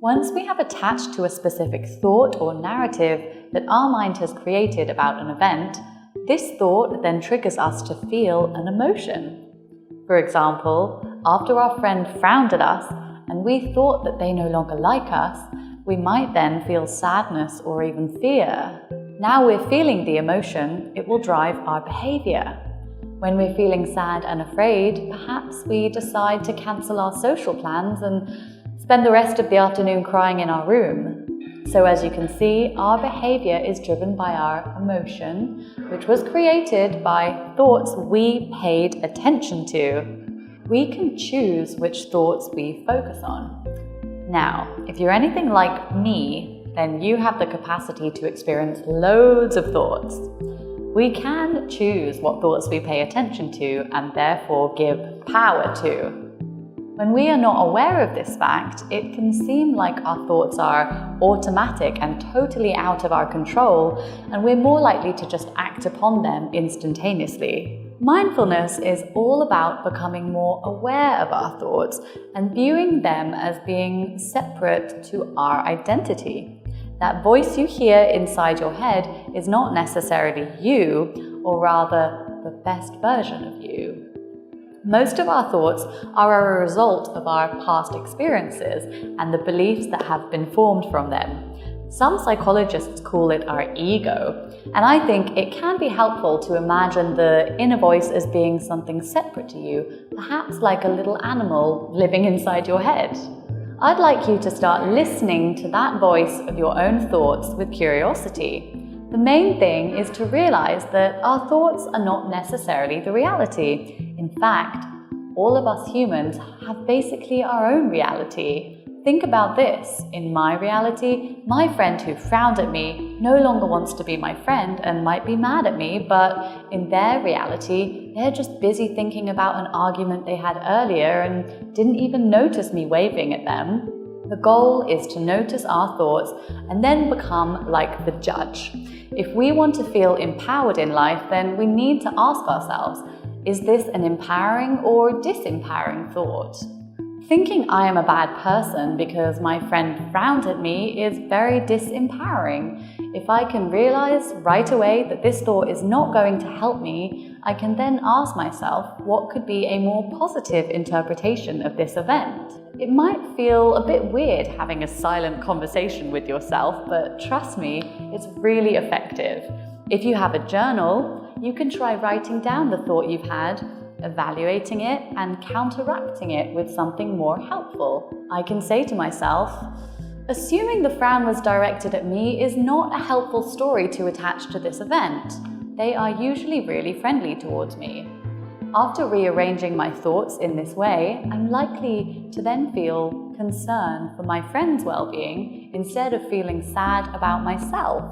Once we have attached to a specific thought or narrative that our mind has created about an event, this thought then triggers us to feel an emotion. For example, after our friend frowned at us and we thought that they no longer like us, we might then feel sadness or even fear. Now we're feeling the emotion, it will drive our behaviour. When we're feeling sad and afraid, perhaps we decide to cancel our social plans and spend the rest of the afternoon crying in our room. So as you can see, our behaviour is driven by our emotion, which was created by thoughts we paid attention to. We can choose which thoughts we focus on. Now, if you're anything like me, then you have the capacity to experience loads of thoughts. We can choose what thoughts we pay attention to and therefore give power to. When we are not aware of this fact, it can seem like our thoughts are automatic and totally out of our control, and we're more likely to just act upon them instantaneously. Mindfulness is all about becoming more aware of our thoughts and viewing them as being separate to our identity. That voice you hear inside your head is not necessarily you, or rather the best version of you. Most of our thoughts are a result of our past experiences and the beliefs that have been formed from them. Some psychologists call it our ego, and I think it can be helpful to imagine the inner voice as being something separate to you, perhaps like a little animal living inside your head. I'd like you to start listening to that voice of your own thoughts with curiosity. The main thing is to realize that our thoughts are not necessarily the reality. In fact, all of us humans have basically our own reality. Think about this. In my reality, my friend who frowned at me no longer wants to be my friend and might be mad at me, but in their reality, they're just busy thinking about an argument they had earlier and didn't even notice me waving at them. The goal is to notice our thoughts and then become like the judge. If we want to feel empowered in life, then we need to ask ourselves, is this an empowering or disempowering thought? Thinking I am a bad person because my friend frowned at me is very disempowering. If I can realize right away that this thought is not going to help me, I can then ask myself what could be a more positive interpretation of this event. It might feel a bit weird having a silent conversation with yourself, but trust me, it's really effective. If you have a journal, you can try writing down the thought you've had, evaluating it and counteracting it with something more helpful. I can say to myself, assuming the frown was directed at me is not a helpful story to attach to this event. They are usually really friendly towards me. After rearranging my thoughts in this way, I'm likely to then feel concern for my friend's well-being instead of feeling sad about myself.